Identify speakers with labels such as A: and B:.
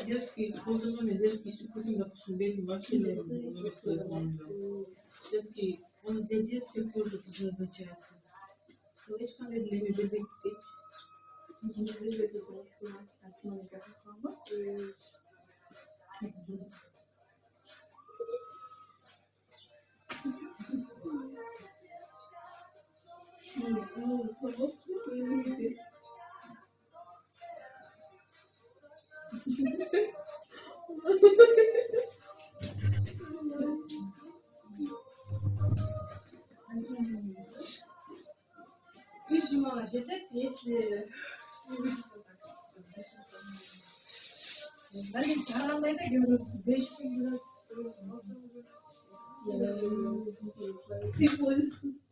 A: Детский, детский шутки, допустим, без вообще детский, он для детских тоже предназначается. Но ich kann nicht leben, wenn ich Видимо, детек, если ben karanlıkta görüyorum. 5.000 lira.